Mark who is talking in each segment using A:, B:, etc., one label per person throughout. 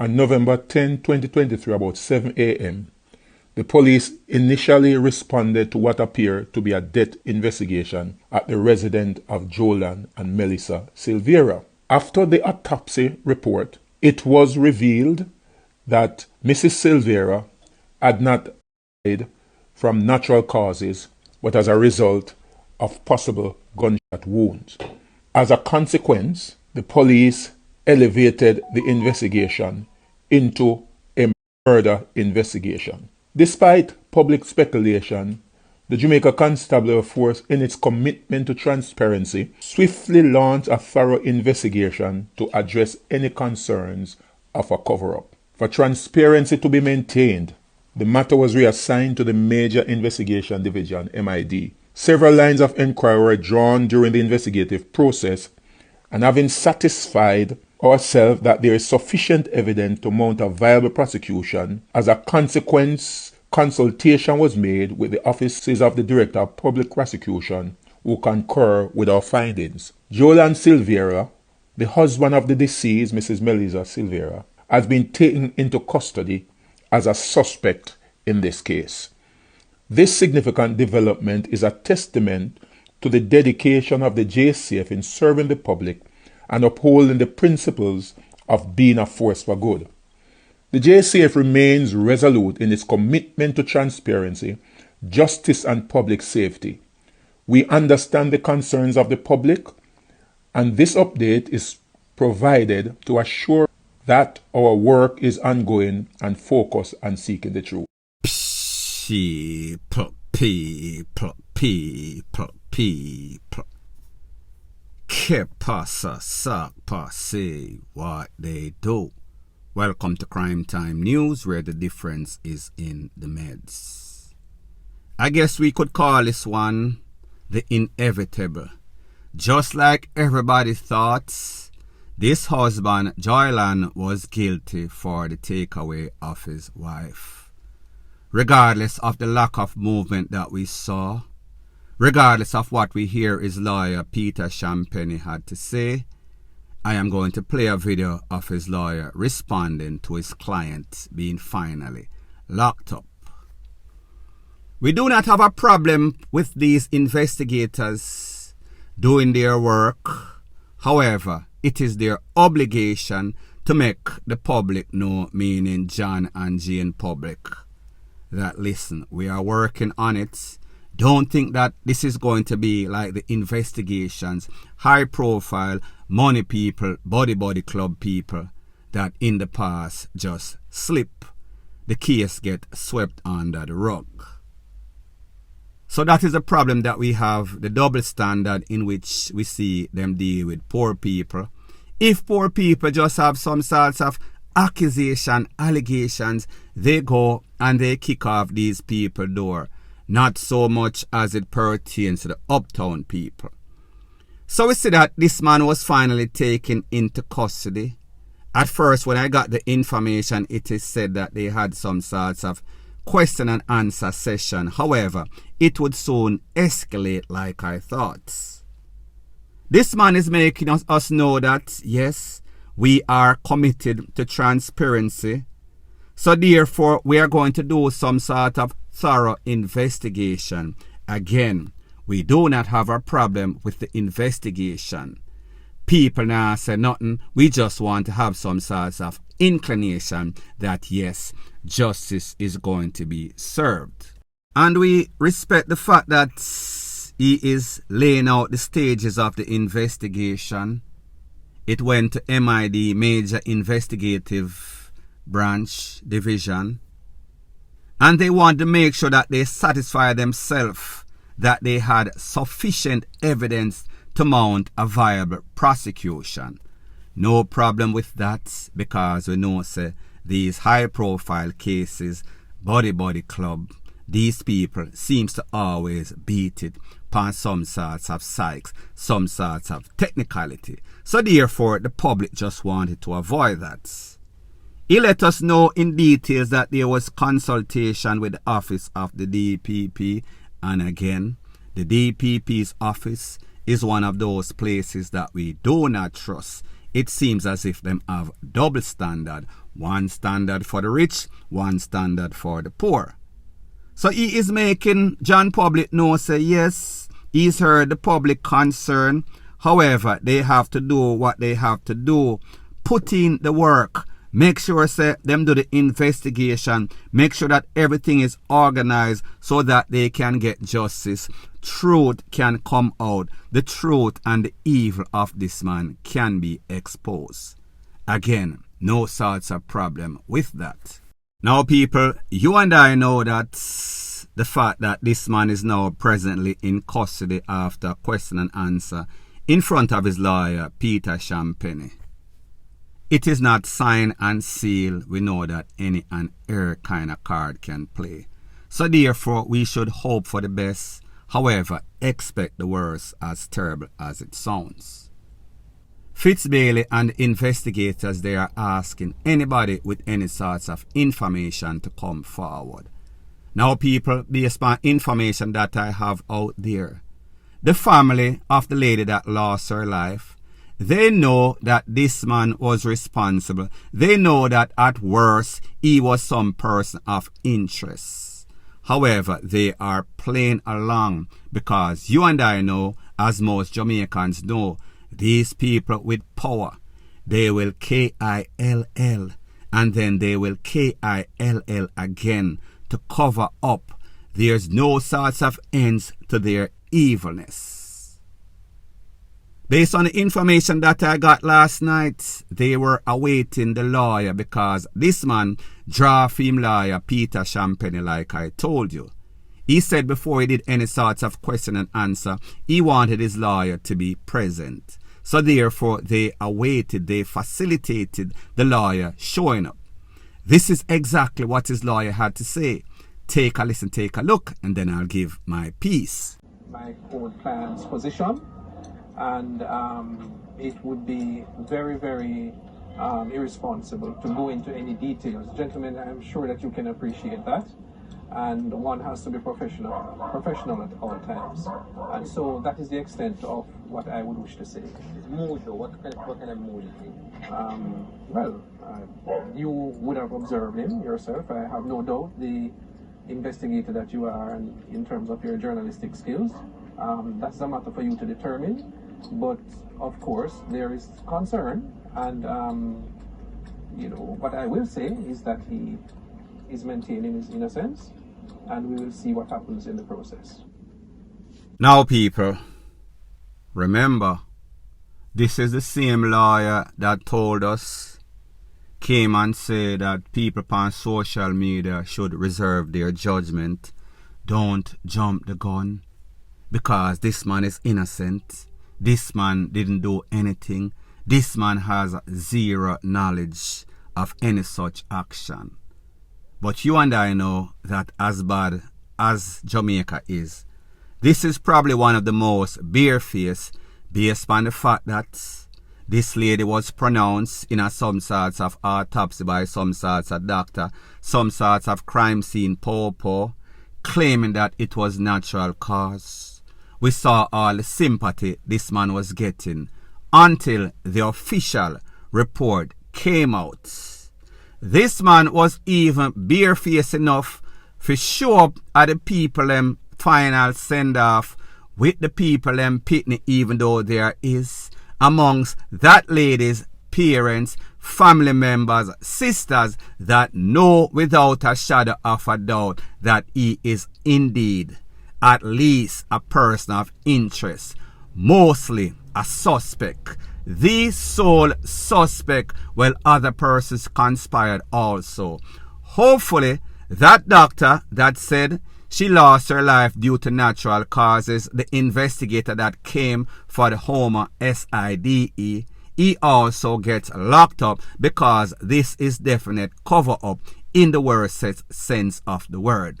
A: On November 10, 2023, about 7 a.m., the police initially responded to what appeared to be a death investigation at the residence of Jolan and Melissa Silvera. After the autopsy report, it was revealed that Mrs. Silvera had not died from natural causes, but as a result of possible gunshot wounds. As a consequence, the police elevated the investigation into a murder investigation. Despite public speculation, the Jamaica Constabulary Force, in its commitment to transparency, swiftly launched a thorough investigation to address any concerns of a cover-up. For transparency to be maintained, the matter was reassigned to the Major Investigation Division, MID. Several lines of inquiry were drawn during the investigative process, and having satisfied ourselves that there is sufficient evidence to mount a viable prosecution, as a consequence, consultation was made with the offices of the Director of Public Prosecution, who concur with our findings. Jolan Silvera, the husband of the deceased Mrs. Melissa Silvera, has been taken into custody as a suspect in this case. This significant development is a testament to the dedication of the JCF in serving the public and upholding the principles of being a force for good. The JCF remains resolute in its commitment to transparency, justice and public safety. We understand the concerns of the public, and this update is provided to assure that our work is ongoing and focused on seeking the truth.
B: Que pasa, sakpa, say what they do. Welcome to Crime Time News, where the difference is in the meds. I guess we could call this one the inevitable. Just like everybody thought, this husband, Jolan, was guilty for the takeaway of his wife. Regardless of the lack of movement that we saw, regardless of what we hear his lawyer Peter Champagne had to say, I am going to play a video of his lawyer responding to his client being finally locked up. We do not have a problem with these investigators doing their work. However, it is their obligation to make the public know, meaning John and Jane public, that listen, we are working on it. Don't think that this is going to be like the investigations, high profile, money people, body club people that in the past just slip. The case get swept under the rug. So that is the problem that we have, the double standard in which we see them deal with poor people. If poor people just have some sorts of accusation, allegations, they go and they kick off these people door. Not so much as it pertains to the uptown people. So we see that this man was finally taken into custody. At first, when I got the information, it is said that they had some sorts of question and answer session. However, it would soon escalate like I thought. This man is making us know that, yes, we are committed to transparency. So therefore, we are going to do some sort of thorough investigation. Again, we do not have a problem with the investigation. People now say nothing. We just want to have some sort of inclination that yes, justice is going to be served. And we respect the fact that he is laying out the stages of the investigation. It went to MID, Major Investigative Branch Division. And they want to make sure that they satisfy themselves that they had sufficient evidence to mount a viable prosecution. No problem with that, because we know these high profile cases, body club, these people seems to always beat it upon some sorts of psychs, some sorts of technicality. So therefore the public just wanted to avoid that. He let us know in details that there was consultation with the office of the DPP, and again, the DPP's office is one of those places that we do not trust. It seems as if them have double standard One standard for the rich, one standard for the poor. So he is making John public know, say yes, he's heard the public concern. However, they have to do what they have to do. Put in the work. Make sure, say, them do the investigation. Make sure that everything is organized so that they can get justice. Truth can come out. The truth and the evil of this man can be exposed. Again, no sorts of problem with that. Now, people, you and I know that the fact that this man is now presently in custody after question and answer in front of his lawyer, Peter Champagne. It is not sign and seal. We know that any and every kind of card can play. So therefore, we should hope for the best. However, expect the worst, as terrible as it sounds. Fitz-Bailey and the investigators, they are asking anybody with any sorts of information to come forward. Now, people, based on information that I have out there, the family of the lady that lost her life, they know that this man was responsible. They know that at worst, he was some person of interest. However, they are playing along because you and I know, as most Jamaicans know, these people with power, they will KILL and then they will KILL again to cover up. There's no sorts of ends to their evilness. Based on the information that I got last night, they were awaiting the lawyer because this man draft him lawyer Peter Champagne, like I told you. He said before he did any sorts of question and answer, he wanted his lawyer to be present. So therefore, they awaited, they facilitated the lawyer showing up. This is exactly what his lawyer had to say. Take a listen, take a look, and then I'll give my piece.
C: My own client's position, and it would be very, very irresponsible to go into any details. Gentlemen, I'm sure that you can appreciate that. And one has to be professional at all times. And so that is the extent of what I would wish to say.
D: What kind of mood?
C: You would have observed him yourself. I have no doubt the investigator that you are, and in terms of your journalistic skills, that's a matter for you to determine. But of course, there is concern, and what I will say is that he is maintaining his innocence, and we will see what happens in the process.
B: Now, people, remember, this is the same lawyer that told us, came and said that people on social media should reserve their judgment. Don't jump the gun, because this man is innocent. This man didn't do anything. This man has zero knowledge of any such action. But you and I know that as bad as Jamaica is, this is probably one of the most barefaced, based on the fact that this lady was pronounced in some sorts of autopsy by some sorts of doctor, some sorts of crime scene popo, claiming that it was natural cause. We saw all the sympathy this man was getting until the official report came out. This man was even barefaced enough to show up at the people final send-off with the people pitney, even though there is amongst that lady's parents, family members, sisters that know without a shadow of a doubt that he is indeed at least a person of interest, mostly a suspect. The sole suspect, while other persons conspired also. Hopefully, that doctor that said she lost her life due to natural causes, the investigator that came for the Homer SIDE, he also gets locked up, because this is definite cover-up in the worst sense of the word.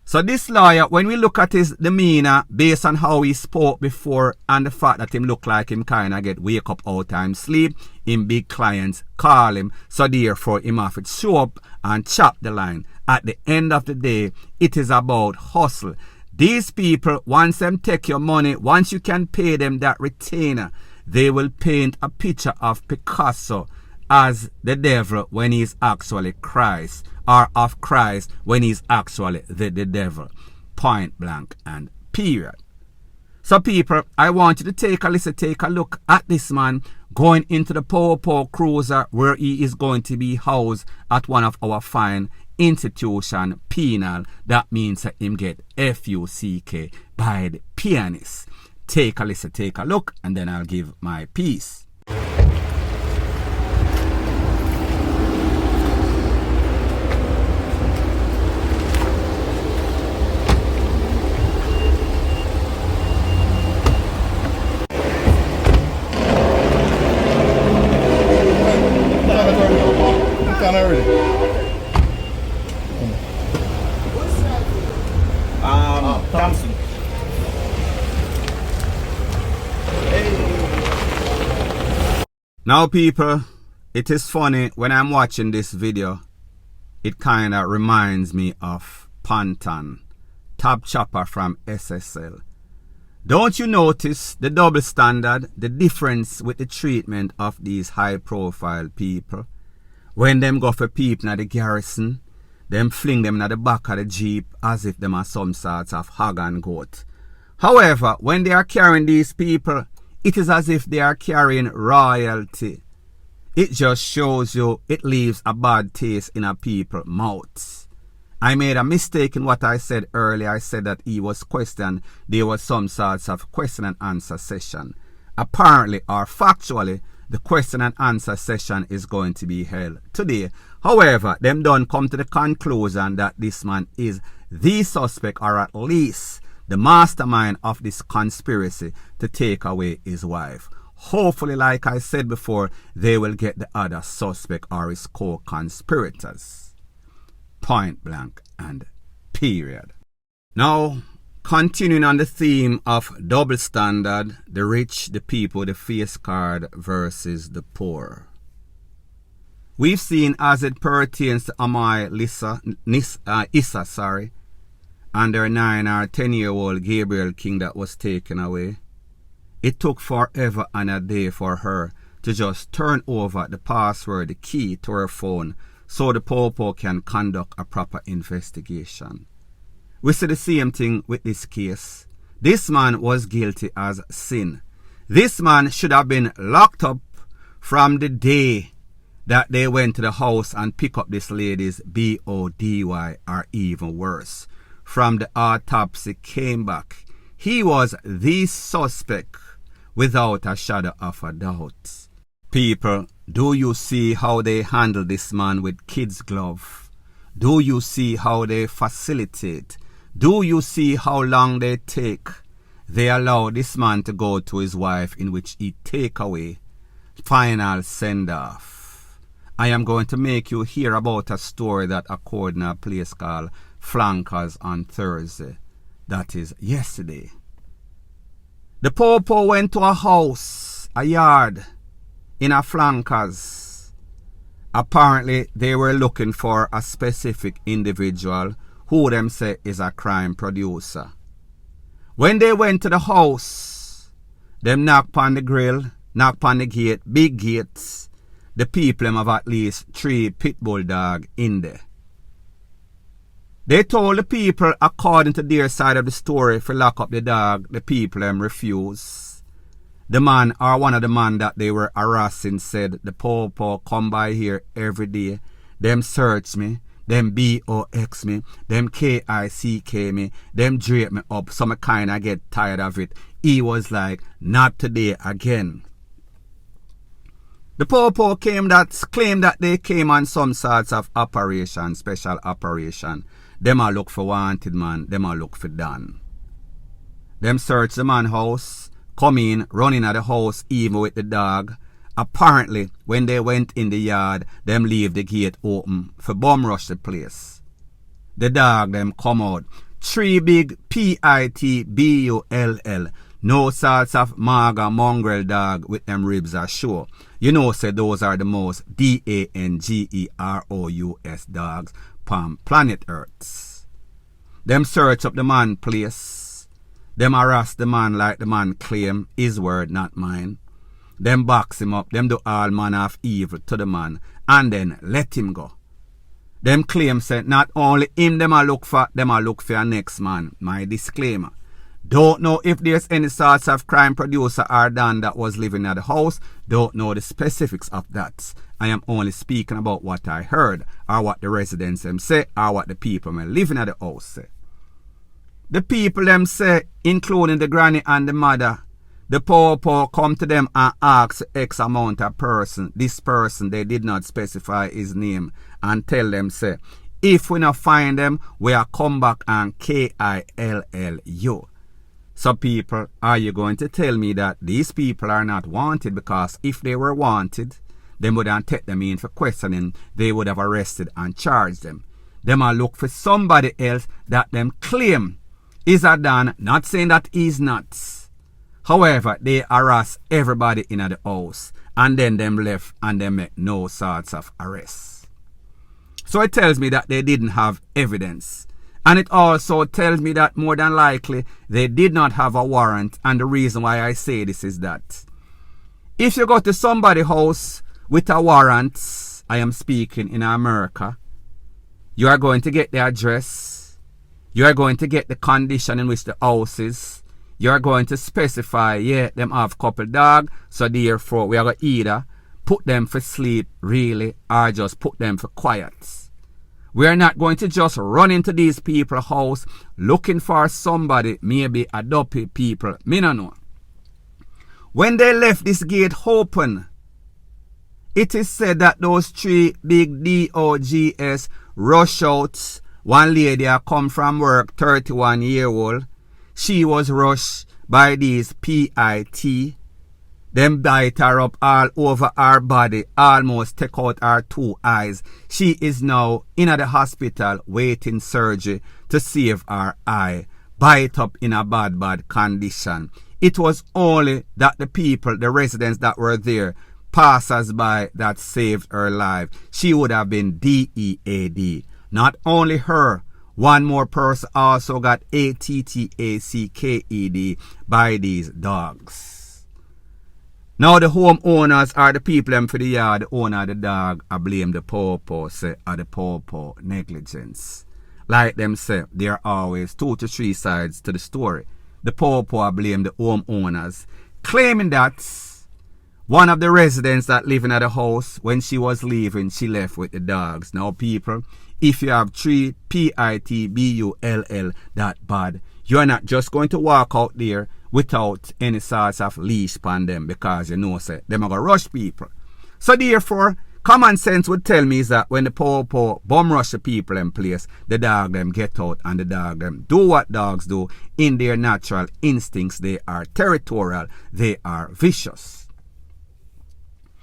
B: So this lawyer, when we look at his demeanor based on how he spoke before and the fact that him look like him kind of get wake up out time sleep, him big clients call him, so therefore him have to show up and chop the line. At the end of the day, it is about hustle. These people, once them take your money, once you can pay them that retainer, they will paint a picture of Picasso as the devil when he's actually Christ, or of Christ when he's actually the devil. Point blank and period. So people, I want you to take a look at this man going into the Popo cruiser where he is going to be housed at one of our fine institution penal. That means that him get FUCK by the pianist. Take a look, and then I'll give my piece.
D: Thompson.
B: Now people, it is funny when I'm watching this video, it kinda reminds me of Pantan, Top Chopper from SSL. Don't you notice the double standard, the difference with the treatment of these high profile people? When them go for people at the garrison, them fling them at the back of the jeep as if them are some sorts of hog and goat. However, when they are carrying these people, it is as if they are carrying royalty. It just shows you, it leaves a bad taste in a people's mouths. I made a mistake in what I said earlier. I said that he was questioned. There was some sorts of question and answer session. Apparently or factually, the question and answer session is going to be held today. However, them don't come to the conclusion that this man is the suspect, or at least the mastermind of this conspiracy to take away his wife. Hopefully, like I said before, they will get the other suspect or his co-conspirators. Point blank and period. Now, continuing on the theme of double standard, the rich, the people, the face card versus the poor. We've seen, as it pertains to Amai Issa, and their 9 or 10-year-old Gabriel King that was taken away. It took forever and a day for her to just turn over the password, the key to her phone, so the Popo can conduct a proper investigation. We see the same thing with this case. This man was guilty as sin. This man should have been locked up from the day that they went to the house and pick up this lady's body, or even worse. From the autopsy came back, he was the suspect without a shadow of a doubt. People, do you see how they handle this man with kids' glove? Do you see how they facilitate? Do you see how long they take? They allow this man to go to his wife, in which he take away. Final send-off. I am going to make you hear about a story that occurred in a place called Flankers on Thursday. That is yesterday. The Popo went to a house, a yard, in a Flankers. Apparently, they were looking for a specific individual who them say is a crime producer. When they went to the house, them knocked on the grill, knocked on the gate, big gates. The people them have at least 3 pit bull dogs in there. They told the people, according to their side of the story, to lock up the dog. The people them refused. The man, or one of the man that they were harassing, said, the Popo come by here every day. Them search me, them BOX me, them KICK me, them drape me up. So I kind of get tired of it. He was like, not today again. The Popo claimed that they came on some sorts of operation, special operation. Them a look for wanted man, them a look for done. Them search the man house, come in, running at the house even with the dog. Apparently, when they went in the yard, them leave the gate open for bomb rush the place. The dog them come out. 3 big PITBULL. No sorts of maga mongrel dog with them ribs are sure. You know, say those are the most DANGEROUS dogs from planet Earth. Them search up the man place. Them harass the man like the man claim his word, not mine. Them box him up, them do all manner of evil to the man, and then let him go. Them claim say not only him them a look for a next man. My disclaimer. Don't know if there's any sorts of crime producer or done that was living at the house. Don't know the specifics of that. I am only speaking about what I heard, or what the residents them say, or what the people living at the house say. The people them say, including the granny and the mother, the poor come to them and ask X amount of person. This person, they did not specify his name, and tell them say, if we not find them, we are come back and KILLU. So people, are you going to tell me that these people are not wanted? Because if they were wanted, they would have take them in for questioning. They would have arrested and charged them. Them are look for somebody else that them claim is a done, not saying that he's not. However, they harass everybody in the house, and then them left and they make no sorts of arrests. So it tells me that they didn't have evidence. And it also tells me that more than likely they did not have a warrant. And the reason why I say this is that if you go to somebody's house with a warrant, I am speaking in America, you are going to get the address, you are going to get the condition in which the house is, you are going to specify, yeah, them have couple dog, so therefore we are going to either put them for sleep really or just put them for quiet. We are not going to just run into these people's house looking for somebody, maybe adopted people. Me no know. When they left this gate open, it is said that those three big DOGs rush out. One lady come from work, 31-year-old. She was rushed by these PIT. Them bite her up all over her body, almost take out her 2 eyes. She is now in the hospital waiting surgery to save her eye. Bite up in a bad condition. It was only that the people, the residents that were there, passers-by, that saved her life. She would have been DEAD. Not only her, one more person also got ATTACKED by these dogs. Now the homeowners are the people them for the yard, the owner of the dog, I blame the poor say, or the poor negligence. Like them say, there are always 2 to 3 sides to the story. The poor blame the homeowners, claiming that one of the residents that living at the house, when she was leaving, she left with the dogs. Now people, if you have 3 PITBULL that bad, you're not just going to walk out there without any sorts of leash upon them, because you know say them are going to rush people. So therefore, common sense would tell me is that when the poor bum rush the people in place, the dog them get out and the dog them do what dogs do in their natural instincts. They are territorial, they are vicious.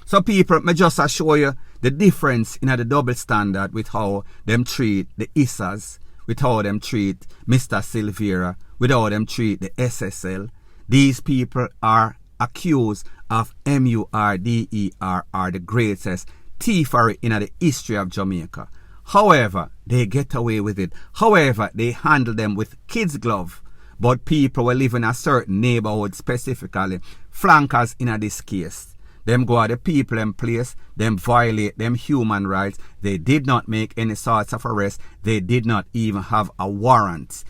B: So people, may just show you the difference in the double standard with how them treat the ISAs, with how them treat Mr. Silvera, with how them treat the SSL. These people are accused of MVRDER, are the greatest thievery in the history of Jamaica. However, they get away with it. However, they handle them with kids' glove. But people were living in a certain neighborhood, specifically flankers in this case. Them go at the people in place, them violate them human rights. They did not make any sorts of arrest. They did not even have a warrant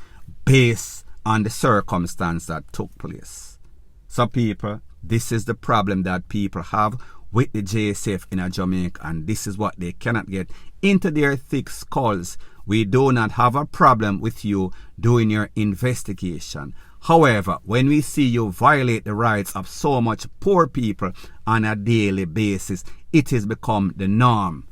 B: based on the circumstance that took place. So people, this is the problem that people have with the JSF in Jamaica, and this is what they cannot get into their thick skulls. We do not have a problem with you doing your investigation. However, when we see you violate the rights of so much poor people on a daily basis, it has become the norm.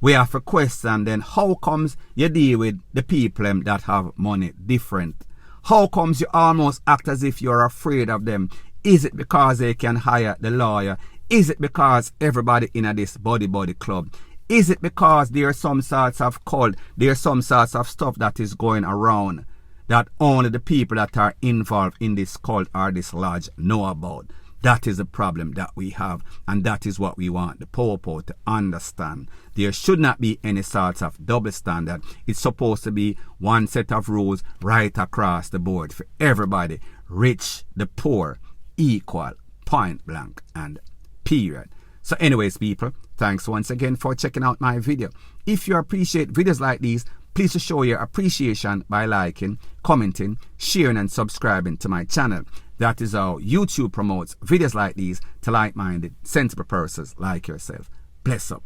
B: We have to question then, how comes you deal with the people that have money different? How comes you almost act as if you're afraid of them? Is it because they can hire the lawyer? Is it because everybody in this body club? Is it because there's some sorts of cult, there's some sorts of stuff that is going around that only the people that are involved in this cult or this lodge know about? That is the problem that we have, and that is what we want the poor to understand. There should not be any sorts of double standard. It's supposed to be one set of rules right across the board for everybody. Rich, the poor, equal, point blank and period. So anyways, people, thanks once again for checking out my video. If you appreciate videos like these, please show your appreciation by liking, commenting, sharing and subscribing to my channel. That is how YouTube promotes videos like these to like-minded, sensible persons like yourself. Bless up.